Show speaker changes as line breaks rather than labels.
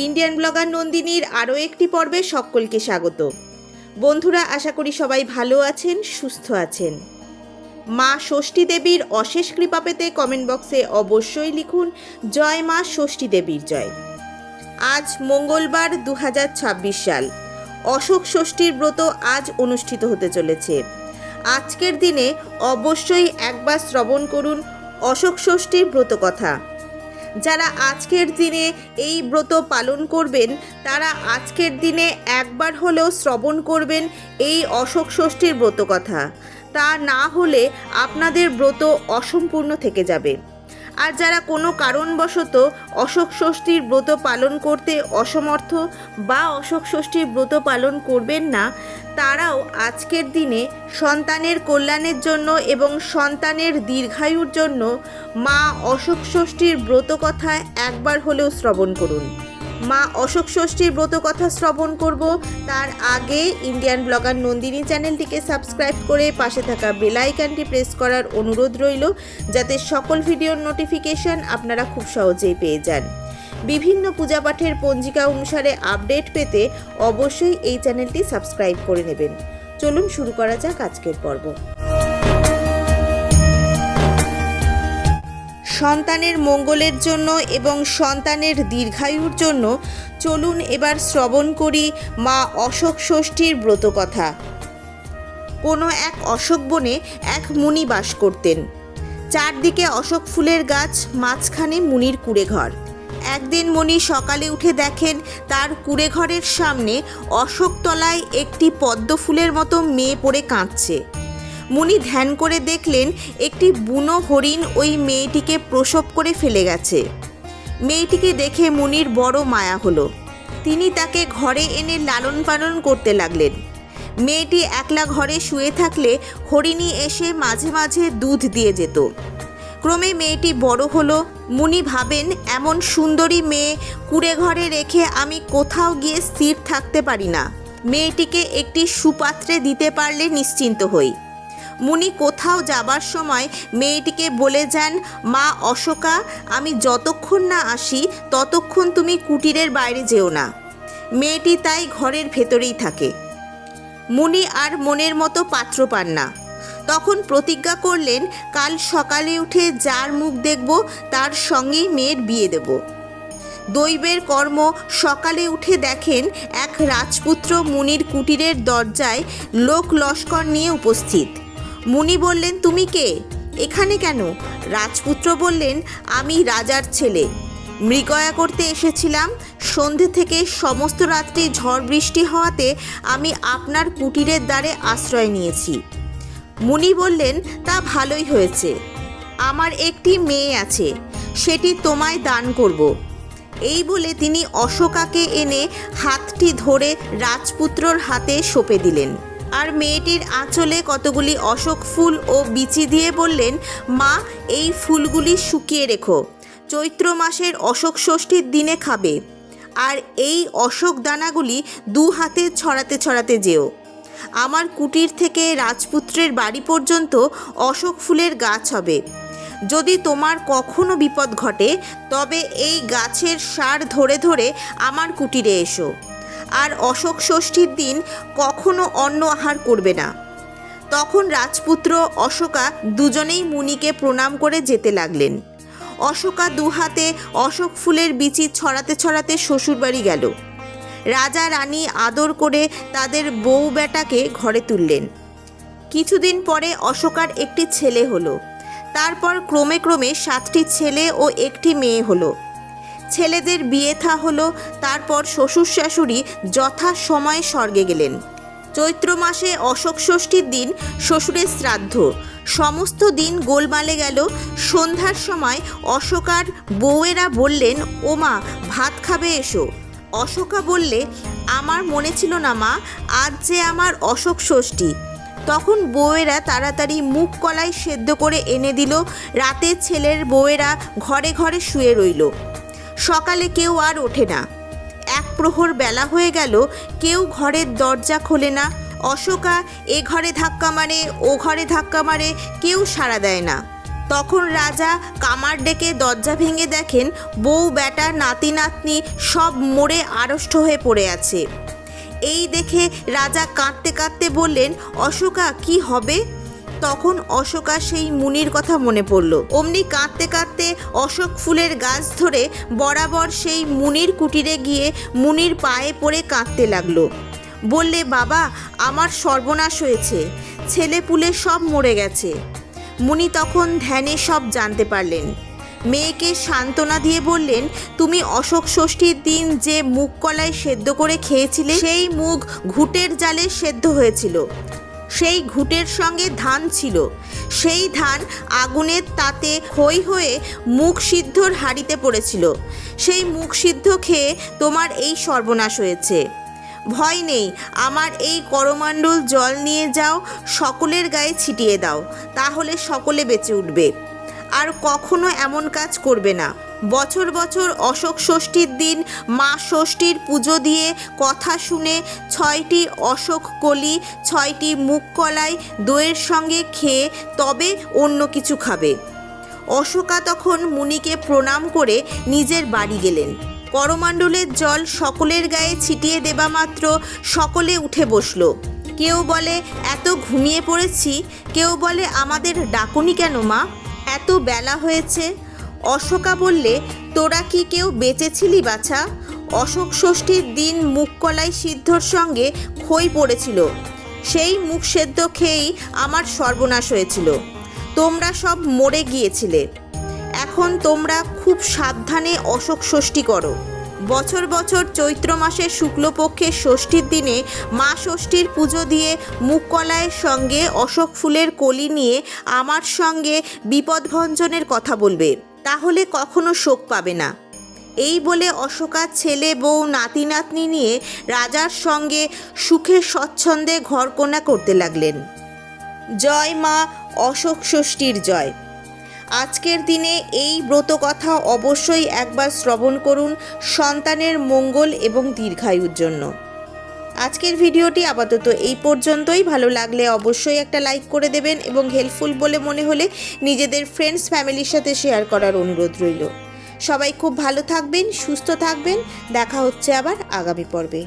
Indian blogger নন্দিনীর আরও একটি পর্বে সকলকে স্বাগত। বন্ধুরা, আশা করি সবাই ভালো আছেন, সুস্থ আছেন। মা ষষ্ঠী দেবীর অশেষ কৃপা পেতে কমেন্ট বক্সে অবশ্যই লিখুন জয় মা ষষ্ঠী দেবীর জয়। আজ মঙ্গলবার 2026 সাল। অশোক ষষ্ঠীর ব্রত আজ অনুষ্ঠিত হতে চলেছে। আজকের দিনে অবশ্যই একবার শ্রবণ করুন অশোক ষষ্ঠীর ব্রত কথা। যারা আজকের দিনে এই ব্রত পালন করবেন তারা আজকের দিনে একবার হলেও শ্রবণ করবেন এই অশোক ষষ্ঠীর ব্রত কথা। তা না হলে আপনাদের ব্রত অসম্পূর্ণ থেকে যাবে। আর যারা কোনো কারণবশত অশোক ষষ্ঠীর ব্রত পালন করতে অসমর্থ বা অশোক ষষ্ঠীর ব্রত পালন করবেন না, তারাও আজকের দিনে সন্তানের কল্যাণের জন্য এবং সন্তানের দীর্ঘায়ুর জন্য মা অশোক ষষ্ঠীর ব্রত কথা একবার হলেও শ্রবণ করুন। মা অশোক ষষ্ঠীর ব্রত কথা শ্রবণ করব তার আগে ইন্ডিয়ান ব্লগার নন্দিনী চ্যানেলটিকে সাবস্ক্রাইব করে পাশে থাকা বেল আইকনটি প্রেস করার অনুরোধ রইল, যাতে সকল ভিডিওর নোটিফিকেশন আপনারা খুব সহজেই পেয়ে যান। বিভিন্ন পূজাপাঠের পঞ্জিকা অনুসারে আপডেট পেতে অবশ্যই এই চ্যানেলটি সাবস্ক্রাইব করে নেবেন। চলুন শুরু করা যাক আজকের পর্ব। সন্তানের মঙ্গলের জন্য এবং সন্তানের দীর্ঘায়ুর জন্য চলুন এবার শ্রবণ করি মা অশোক ষষ্ঠীর ব্রত কথা। কোনো এক অশোক বনে এক মুনি বাস করতেন। চারদিকে অশোক ফুলের গাছ, মাঝখানে মুনির কুঁড়েঘর। একদিন মুনি সকালে উঠে দেখেন তার কুঁড়েঘরের সামনে অশোক তলায় একটি পদ্ম ফুলের মতো মেয়ে পড়ে কাঁদছে। মুনি ধ্যান করে দেখলেন একটি বুনো হরিণ ওই মেয়েটিকে প্রসব করে ফেলে গেছে। মেয়েটিকে দেখে মুনির বড় মায়া হলো। তিনি তাকে ঘরে এনে লালন পালন করতে লাগলেন। মেয়েটি একলা ঘরে শুয়ে থাকলে হরিণী এসে মাঝে মাঝে দুধ দিয়ে যেত। ক্রমে মেয়েটি বড় হলো। মুনি ভাবেন, এমন সুন্দরী মেয়ে কুঁড়ে ঘরে রেখে আমি কোথাও গিয়ে স্থির থাকতে পারি না। মেয়েটিকে একটি সুপাত্রে দিতে পারলে নিশ্চিন্ত হই। মুনি কোথাও যাবার সময় মেয়েটিকে বলে যান, মা অশোকা, আমি যতক্ষণ না আসি ততক্ষণ তুমি কুটিরের বাইরে যেও না। মেয়েটি তাই ঘরের ভেতরেই থাকে। মুনি আর মনের মতো পাত্র পান না। তখন প্রতিজ্ঞা করলেন, কাল সকালে উঠে যার মুখ দেখব তার সঙ্গেই মেয়ের বিয়ে দেব। দৈবের কর্ম, সকালে উঠে দেখেন এক রাজপুত্র মুনির কুটিরের দরজায় লোক লস্কর নিয়ে উপস্থিত। মুনি বললেন, তুমি কে? এখানে কেন? রাজপুত্র বললেন, আমি রাজার ছেলে। মৃগয়া করতে এসেছিলাম। সন্ধে থেকে সমস্ত রাত্রি ঝড় বৃষ্টি হওয়াতে আমি আপনার কুটিরের দ্বারে আশ্রয় নিয়েছি। মুনি বললেন, তা ভালোই হয়েছে। আমার একটি মেয়ে আছে, সেটি তোমায় দান করব। এই বলে তিনি অশোকাকে এনে হাতটি ধরে রাজপুত্রর হাতে সঁপে দিলেন। আর মেয়েটির আঁচলে কতগুলি অশোক ফুল ও বিচি দিয়ে বললেন, মা, এই ফুলগুলি শুকিয়ে রেখো, চৈত্র মাসের অশোক ষষ্ঠীর দিনে খাবে। আর এই অশোক দানাগুলি 2 হাতে ছড়াতে ছড়াতে যেও। আমার কুটির থেকে রাজপুত্রের বাড়ি পর্যন্ত অশোক ফুলের গাছ হবে। যদি তোমার কখনো বিপদ ঘটে তবে এই গাছের সার ধরে ধরে আমার কুটিরে এসো। আর অশোক ষষ্ঠীর দিন কখনো অন্ন আহার করবে না। তখন রাজপুত্র অশোকা দুজনেই মুনিকে প্রণাম করে যেতে লাগলেন। অশোকা 2 হাতে অশোক ফুলের বিচি ছড়াতে ছড়াতে শ্বশুরবাড়ি গেল। রাজা রানী আদর করে তাদের বউ বেটাকে ঘরে তুললেন। কিছুদিন পরে অশোকার একটি ছেলে হলো। তারপর ক্রমে ক্রমে 7টি ছেলে ও একটি মেয়ে হলো। ছেলেদের বিয়ে থা হলো। তারপর শ্বশুর শাশুড়ি যথা সময়ে স্বর্গে গেলেন। চৈত্র মাসে অশোক ষষ্ঠীর দিন শ্বশুরের শ্রাদ্ধ। সমস্ত দিন গোলমালে গেল। সন্ধ্যার সময় অশোকার বউয়েরা বললেন, ও মা, ভাত খাবে, এসো। অশোকা বললে, আমার মনে ছিল না মা, আজ যে আমার অশোক ষষ্ঠী। তখন বউয়েরা তাড়াতাড়ি মুগ কলাই সেদ্ধ করে এনে দিল। রাতে ছেলের বউয়েরা ঘরে ঘরে শুয়ে রইল। সকালে কেউ আর ওঠে না। 1 প্রহর বেলা হয়ে গেল, কেউ ঘরের দরজা খোলে না। অশোকা এ ঘরে ধাক্কা মারে, ও ঘরে ধাক্কা মারে, কেউ সাড়া দেয় না। তখন রাজা কামার ডেকে দরজা ভেঙে দেখেন বউ বেটা নাতি নাতনি সব মরে আড়ষ্ট হয়ে পড়ে আছে। এই দেখে রাজা কাঁদতে কাঁদতে বললেন, অশোকা কি হবে? তখন অশোকা সেই মুনির কথা মনে পড়ল। অমনি কাঁদতে কাঁদতে অশোক ফুলের গাছ ধরে বরাবর সেই মুনির কুটিরে গিয়ে মুনির পায়ে পড়ে কাঁদতে লাগলো। বললে, বাবা আমার সর্বনাশ হয়েছে, ছেলেপুলে সব মরে গেছে। মুনি তখন ধ্যানে সব জানতে পারলেন। মেয়েকে সান্ত্বনা দিয়ে বললেন, তুমি অশোক ষষ্ঠীর দিন যে মুগ কলাই সেদ্ধ করে খেয়েছিলে সেই মুগ ঘুঁটের জালে সেদ্ধ হয়েছিল। সেই ঘুঁটের সঙ্গে ধান ছিল। সেই ধান আগুনের তাতে ক্ষয় হয়ে মুগ সিদ্ধর হাঁড়িতে পড়েছিল। সেই মুগ সিদ্ধ খেয়ে তোমার এই সর্বনাশ হয়েছে। ভয় নেই, আমার এই করমণ্ডল জল নিয়ে যাও, সকলের গায়ে ছিটিয়ে দাও, তাহলে সকলে বেঁচে উঠবে। আর কখনো এমন কাজ করবে না। বছর বছর অশোক ষষ্ঠীর দিন মা ষষ্ঠীর পুজো দিয়ে কথা শুনে 6টি অশোক কলি 6টি মুগ কলাই দইয়ের সঙ্গে খেয়ে তবে অন্য কিছু খাবে। অশোকা তখন মুনিকে প্রণাম করে নিজের বাড়ি গেলেন। করমণ্ডলের জল সকলের গায়ে ছিটিয়ে দেবা মাত্র সকলে উঠে বসল। কেউ বলে, এত ঘুমিয়ে পড়েছি। কেউ বলে, আমাদের ডাকুনি কেন মা, এত বেলা হয়েছে। অশোকা বললে, তোরা কি কেউ বেঁচেছিলি বাছা? অশোক ষষ্ঠীর দিন মুগ কলাই সিদ্ধর সঙ্গে খই পড়েছিল, সেই মুগ সেদ্ধ খেয়েই আমার সর্বনাশ হয়েছিল। তোমরা সব মরে গিয়েছিলে। এখন তোমরা খুব সাবধানে অশোক ষষ্ঠী করো। বছর বছর চৈত্র মাসের শুক্লপক্ষের ষষ্ঠীর দিনে মা ষষ্ঠীর পুজো দিয়ে মুগ কলাইয়ের সঙ্গে অশোক ফুলের কলি নিয়ে আমার সঙ্গে বিপদভঞ্জনের কথা বলবে, তাহলে কখনো শোক পাবে না। এই বলে অশোকা ছেলে বউ নাতি নাতনি নিয়ে রাজার সঙ্গে সুখে স্বচ্ছন্দে ঘরকোনা করতে লাগলেন। জয় মা অশোক ষষ্ঠীর জয়। আজকের দিনে এই ব্রত কথা অবশ্যই একবার শ্রবণ করুন সন্তানের মঙ্গল এবং দীর্ঘায়ুর জন্য। আজকের ভিডিওটি আপাতত এই পর্যন্তই। ভালো লাগলে অবশ্যই একটা লাইক করে দেবেন এবং হেল্পফুল বলে মনে হলে নিজেদের ফ্রেন্ডস ফ্যামিলির সাথে শেয়ার করার অনুরোধ রইল। সবাই খুব ভালো থাকবেন, সুস্থ থাকবেন। দেখা হচ্ছে আবার আগামী পর্বে।